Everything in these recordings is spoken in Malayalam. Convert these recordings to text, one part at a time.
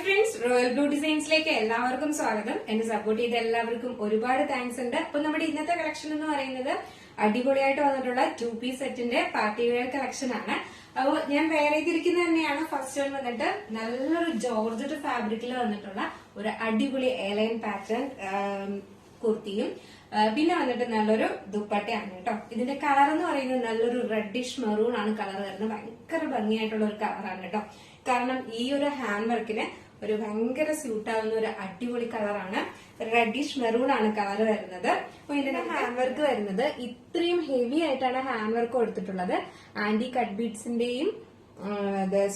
ഫ്രണ്ട്സ്, റോയൽ ബ്ലൂ ഡിസൈൻസിലേക്ക് എല്ലാവർക്കും സ്വാഗതം. എന്നെ സപ്പോർട്ട് ചെയ്ത എല്ലാവർക്കും ഒരുപാട് താങ്ക്സ് ഉണ്ട്. അപ്പൊ നമ്മുടെ ഇന്നത്തെ കളക്ഷൻ എന്ന് പറയുന്നത് അടിപൊളിയായിട്ട് വന്നിട്ടുള്ള 2 പീസ് സെറ്റിന്റെ പാർട്ടി വെയർ കളക്ഷൻ ആണ്. അപ്പോൾ ഞാൻ വെയർ ചെയ്തിരിക്കുന്നത് തന്നെയാണ്. ഫസ്റ്റ് വൺ വന്നിട്ട് നല്ലൊരു ജോർജറ്റ് ഫാബ്രിക്കിൽ വന്നിട്ടുള്ള ഒരു അടിപൊളി എലൈൻ പാറ്റേൺ കുർത്തിയും പിന്നെ വന്നിട്ട് നല്ലൊരു ദുപ്പട്ടയാണ് കേട്ടോ. ഇതിന്റെ കളർ എന്ന് പറയുന്നത് നല്ലൊരു റെഡിഷ് മെറൂൺ ആണ് കളർ വരുന്നത്. ഭയങ്കര ഭംഗിയായിട്ടുള്ള ഒരു കളറാണ് കേട്ടോ. കാരണം ഈ ഒരു ഹാൻഡ് വർക്കിന് ഒരു ഭയങ്കര സ്യൂട്ട് ആവുന്ന ഒരു അടിപൊളി കളറാണ്. റെഡിഷ് മെറൂൺ ആണ് കളർ വരുന്നത്. അപ്പൊ ഇതിന്റെ ഹാൻഡ് വർക്ക് വരുന്നത് ഇത്രയും ഹെവി ആയിട്ടാണ് ഹാൻഡ് വർക്ക് കൊടുത്തിട്ടുള്ളത്. ആന്റി കട്ട് ബീഡ്സിന്റെയും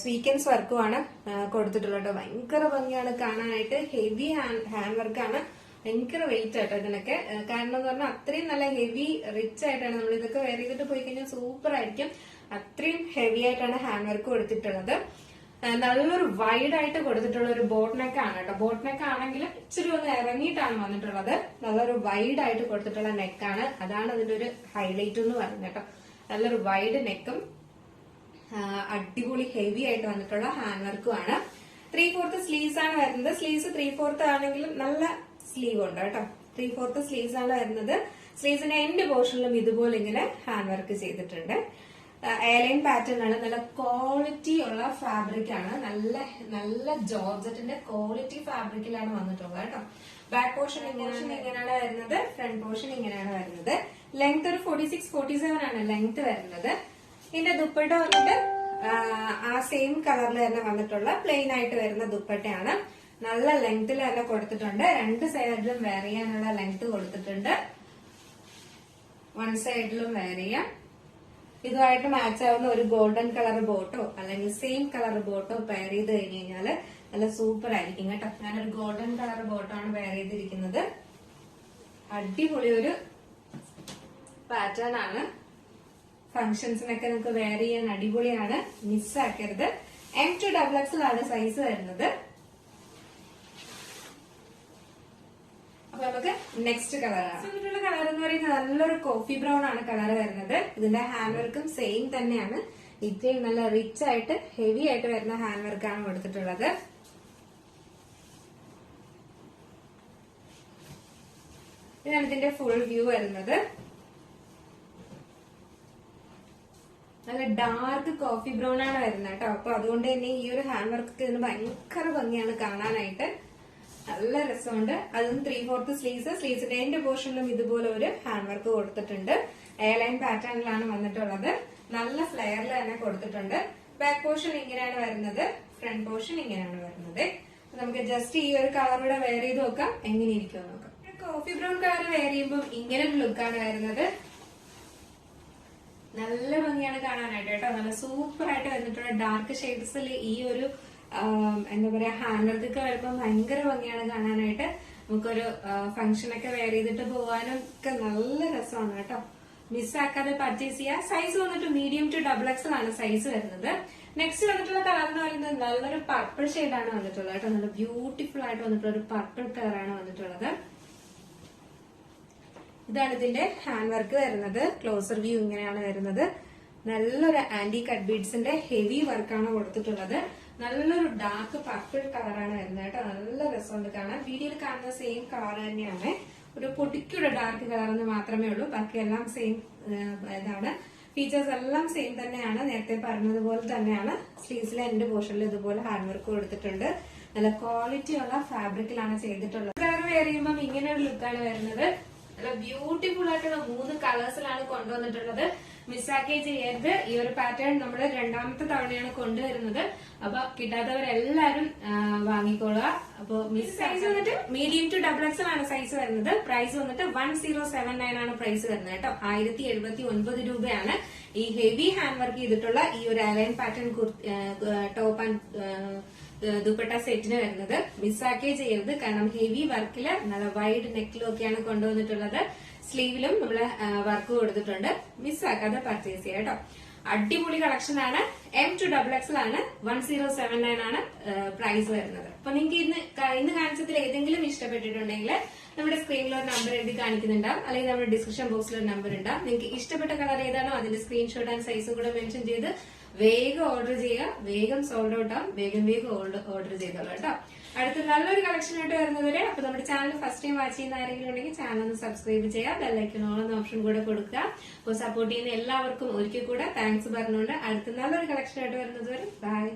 സ്വീക്കൻസ് വർക്കുമാണ് കൊടുത്തിട്ടുള്ളത്. ഭയങ്കര ഭംഗിയാണ് കാണാനായിട്ട്. ഹെവി ഹാൻഡ് വർക്കാണ്. ഭയങ്കര വെയിറ്റ് ആയിട്ടോ ഇതിനൊക്കെ. കാരണം എന്ന് പറഞ്ഞാൽ അത്രയും നല്ല ഹെവി റിച്ച് ആയിട്ടാണ് നമ്മൾ ഇതൊക്കെ വെയർ ചെയ്തിട്ട് പോയി കഴിഞ്ഞാൽ സൂപ്പർ ആയിരിക്കും. അത്രയും ഹെവി ആയിട്ടാണ് ഹാൻഡ് വർക്ക് കൊടുത്തിട്ടുള്ളത്. നല്ലൊരു വൈഡ് ആയിട്ട് കൊടുത്തിട്ടുള്ള ഒരു ബോട്ട് നെക്ക് ആണ് കേട്ടോ. ബോട്ട് നെക്ക് ആണെങ്കിലും ഇച്ചിരി ഒന്ന് ഇറങ്ങിയിട്ടാണ് വന്നിട്ടുള്ളത്. നല്ലൊരു വൈഡ് ആയിട്ട് കൊടുത്തിട്ടുള്ള നെക്കാണ്. അതാണ് അതിന്റെ ഒരു ഹൈലൈറ്റ് എന്ന് പറയുന്നത് കേട്ടോ. നല്ലൊരു വൈഡ് നെക്കും അടിപൊളി ഹെവി ആയിട്ട് വന്നിട്ടുള്ള ഹാൻഡ് വർക്കും ആണ്. 3/4 സ്ലീവ്സ് ആണ് വരുന്നത്. സ്ലീവ്സ് 3/4 ആണെങ്കിലും നല്ല സ്ലീവ് ഉണ്ട് കേട്ടോ. 3/4 സ്ലീവ്സ് ആണ് വരുന്നത്. സ്ലീവ്സിന്റെ എൻഡ് പോർഷനിലും ഇതുപോലെ ഇങ്ങനെ ഹാൻഡ് വർക്ക് ചെയ്തിട്ടുണ്ട്. എയർലൈൻ പാറ്റേൺ ആണ്. നല്ല ക്വാളിറ്റി ഉള്ള ഫാബ്രിക് ആണ്. നല്ല ജോർജറ്റിന്റെ ക്വാളിറ്റി ഫാബ്രിക്കിലാണ് വന്നിട്ടുള്ളത് കേട്ടോ. ബാക്ക് പോർഷൻ ഇങ്ങനെയാണ് വരുന്നത്. ഫ്രണ്ട് പോർഷൻ ഇങ്ങനെയാണ് വരുന്നത്. ലെങ്ത് ഒരു 46-47 ആണ് ലെങ്ത് വരുന്നത്. ഇതിന്റെ ദുപ്പട്ട വന്നിട്ട് ആ സെയിം കളറിൽ തന്നെ വന്നിട്ടുള്ള പ്ലെയിൻ ആയിട്ട് വരുന്ന ദുപ്പട്ടയാണ്. നല്ല ലെങ്ത്തിൽ തന്നെ കൊടുത്തിട്ടുണ്ട്. രണ്ട് സൈഡിലും വെയർ ചെയ്യാനുള്ള ലെങ്ത് കൊടുത്തിട്ടുണ്ട്. വൺ സൈഡിലും വെയർ ചെയ്യാം. ഇതുമായിട്ട് മാച്ച് ആവുന്ന ഒരു ഗോൾഡൻ കളർ ബോട്ടോ അല്ലെങ്കിൽ സെയിം കളർ ബോട്ടോ പെയർ ചെയ്ത് കഴിഞ്ഞ് കഴിഞ്ഞാല് നല്ല സൂപ്പർ ആയിരിക്കും കേട്ടോ. ഞാനൊരു ഗോൾഡൻ കളർ ബോട്ടോ ആണ് പെയർ ചെയ്തിരിക്കുന്നത്. അടിപൊളി ഒരു പാറ്റേൺ ആണ്. ഫംഗ്ഷൻസിനൊക്കെ നമുക്ക് വെയർ ചെയ്യാൻ അടിപൊളിയാണ്. മിസ്സാക്കരുത്. M2XX ആണ് സൈസ് വരുന്നത്. അപ്പൊ നമുക്ക് നെക്സ്റ്റ് കളറാണ്. കളർ എന്ന് പറയുന്നത് നല്ലൊരു കോഫി ബ്രൗൺ ആണ് കളർ വരുന്നത്. ഇതിന്റെ ഹാൻഡ് വർക്കും സെയിം തന്നെയാണ്. ഇത്രയും നല്ല റിച്ച് ആയിട്ട് ഹെവി ആയിട്ട് വരുന്ന ഹാൻഡ് വർക്കാണ് കൊടുത്തിട്ടുള്ളത്. ഇതാണ് ഇതിന്റെ ഫുൾ വ്യൂ വരുന്നത്. നല്ല ഡാർക്ക് കോഫി ബ്രൗൺ ആണ് വരുന്നത് കേട്ടോ. അപ്പൊ അതുകൊണ്ട് തന്നെ ഈ ഒരു ഹാൻഡ് വർക്ക് ഇതിന് ഭയങ്കര ഭംഗിയാണ് കാണാനായിട്ട്. നല്ല രസമുണ്ട്. അതും 3/4 സ്ലീവ്സ്. സ്ലീവ്സിന്റെ എൻഡ് പോർഷനിലും ഇതുപോലെ ഒരു ഹാൻഡ് വർക്ക് കൊടുത്തിട്ടുണ്ട്. എയർലൈൻ പാറ്റേണിലാണ് വന്നിട്ടുള്ളത്. നല്ല ഫ്ലെയറിൽ തന്നെ കൊടുത്തിട്ടുണ്ട്. ബാക്ക് പോർഷൻ ഇങ്ങനെയാണ് വരുന്നത്. ഫ്രണ്ട് പോർഷൻ ഇങ്ങനെയാണ് വരുന്നത്. നമുക്ക് ജസ്റ്റ് ഈ ഒരു കളറൂടെ വെയർ ചെയ്ത് നോക്കാം എങ്ങനെ ഇരിക്കും നോക്കാം. കോഫി ബ്രൗൺ കളർ വെയർ ചെയ്യുമ്പോൾ ഇങ്ങനെ ഒരു ലുക്കാണ് വരുന്നത്. നല്ല ഭംഗിയാണ് കാണാനായിട്ട് കേട്ടോ. നല്ല സൂപ്പർ ആയിട്ട് വന്നിട്ടുള്ള ഡാർക്ക് ഷെയ്ഡ്സിൽ ഈ ഒരു എന്താ പറയാ ഹാൻഡ് വർക്കൊക്കെ വരുമ്പോൾ ഭയങ്കര ഭംഗിയാണ് കാണാനായിട്ട്. നമുക്കൊരു ഫംഗ്ഷനൊക്കെ വെയർ ചെയ്തിട്ട് പോകാനും ഒക്കെ നല്ല രസമാണ് കേട്ടോ. മിസ്സാക്കാതെ പർച്ചേസ് ചെയ്യുക. സൈസ് വന്നിട്ട് മീഡിയം ടു XXL ആണ് സൈസ് വരുന്നത്. നെക്സ്റ്റ് വന്നിട്ടുള്ള കളർ എന്ന് പറയുന്നത് നല്ലൊരു പർപ്പിൾ ഷെയ്ഡാണ് വന്നിട്ടുള്ളത് കേട്ടോ. നല്ല ബ്യൂട്ടിഫുൾ ആയിട്ട് വന്നിട്ടുള്ള ഒരു പർപ്പിൾ കളറാണ് വന്നിട്ടുള്ളത്. ഇതാണ് ഇതിന്റെ ഹാൻഡ് വർക്ക് വരുന്നത്. ക്ലോസർ വ്യൂ ഇങ്ങനെയാണ് വരുന്നത്. നല്ലൊരു ആന്റി കട്ട് ബീഡ്സിന്റെ ഹെവി വർക്കാണ് കൊടുത്തിട്ടുള്ളത്. നല്ലൊരു ഡാർക്ക് പർപ്പിൾ കളറാണ് വരുന്നത് കേട്ടോ. നല്ല രസമുണ്ട് കാണാൻ. വീഡിയോയിൽ കാണുന്ന സെയിം കളർ തന്നെയാണ്. ഒരു പൊടിക്കൂടെ ഡാർക്ക് കളർ എന്ന് മാത്രമേ ഉള്ളൂ. ബാക്കിയെല്ലാം സെയിം ഇതാണ്. ഫീച്ചേഴ്സ് എല്ലാം സെയിം തന്നെയാണ്. നേരത്തെ പറഞ്ഞതുപോലെ തന്നെയാണ്. സ്ലീവ്സിലെ എൻഡ് പോർഷനിൽ ഇതുപോലെ ഹാൻഡ് വർക്ക് കൊടുത്തിട്ടുണ്ട്. നല്ല ക്വാളിറ്റി ഉള്ള ഫാബ്രിക്കിലാണ് ചെയ്തിട്ടുള്ളത്. കളർ വെയർ ചെയ്യുമ്പോൾ ഇങ്ങനെ ഒരു ലുക്കാണ് വരുന്നത്. നല്ല ബ്യൂട്ടിഫുൾ ആയിട്ടുള്ള 3 കളേഴ്സിലാണ് കൊണ്ടുവന്നിട്ടുള്ളത്. മിസ്സാക്കേ ചെയ്യരുത്. ഈ ഒരു പാറ്റേൺ നമ്മൾ രണ്ടാമത്തെ തവണയാണ് കൊണ്ടുവരുന്നത്. അപ്പൊ കിട്ടാത്തവരെല്ലാരും വാങ്ങിക്കൊള്ളുക. അപ്പൊ സൈസ് വന്നിട്ട് മീഡിയം ടു XXL ആണ് സൈസ് വരുന്നത്. പ്രൈസ് വന്നിട്ട് 1079 ആണ് പ്രൈസ് വരുന്നത് കേട്ടോ. 1079 രൂപയാണ് ഈ ഹെവി ഹാൻഡ് വർക്ക് ചെയ്തിട്ടുള്ള ഈ ഒരു A line pattern top and dupatta സെറ്റിന് വരുന്നത്. മിസ്സാക്കേ ചെയ്യരുത്. കാരണം ഹെവി വർക്കില് നല്ല വൈഡ് നെക്കിലും ഒക്കെയാണ് കൊണ്ടുവന്നിട്ടുള്ളത്. സ്ലീവിലും നമ്മള് വർക്ക് കൊടുത്തിട്ടുണ്ട്. മിസ്സാക്കാതെ പർച്ചേസ് ചെയ്യാം കേട്ടോ. അടിപൊളി കളക്ഷൻ ആണ്. M2XX ആണ്. 1079 ആണ് പ്രൈസ് വരുന്നത്. അപ്പൊ നിങ്ങൾക്ക് ഇന്ന് കാണിച്ചതിൽ ഏതെങ്കിലും ഇഷ്ടപ്പെട്ടിട്ടുണ്ടെങ്കിൽ നമ്മുടെ സ്ക്രീനിൽ ഒരു നമ്പർ എഴുതി കാണിക്കുന്നുണ്ടാവും. അല്ലെങ്കിൽ നമ്മുടെ ഡിസ്ക്രിപ്ഷൻ ബോക്സിൽ ഒരു നമ്പർ ഉണ്ടാവും. നിങ്ങൾക്ക് ഇഷ്ടപ്പെട്ട കളർ ഏതാണോ അതിന്റെ സ്ക്രീൻഷോട്ട് ആൻഡ് സൈസും കൂടെ മെൻഷൻ ചെയ്ത് വേഗം ഓർഡർ ചെയ്യുക, വേഗം സോൾഡ് ഔട്ട് ആവും, വേഗം ഓർഡർ ചെയ്തോളൂ കേട്ടോ. അടുത്ത നല്ലൊരു കളക്ഷൻ ആയിട്ട് വരുന്നവരെ അപ്പൊ നമ്മുടെ ചാനൽ ഫസ്റ്റ് ടൈം വാച്ച് ചെയ്യുന്ന ആരെങ്കിലും ഉണ്ടെങ്കിൽ ചാനൽ ഒന്ന് സബ്സ്ക്രൈബ് ചെയ്യുക, ബെല്ലൈക്കൺ ഓൾ എന്ന ഓപ്ഷൻ കൂടെ കൊടുക്കുക. അപ്പോൾ സപ്പോർട്ട് ചെയ്യുന്ന എല്ലാവർക്കും ഒരിക്കൽ കൂടെ താങ്ക്സ് പറഞ്ഞുകൊണ്ട് അടുത്ത നല്ലൊരു കളക്ഷൻ ആയിട്ട് വരുന്നത് വരെ ബൈ.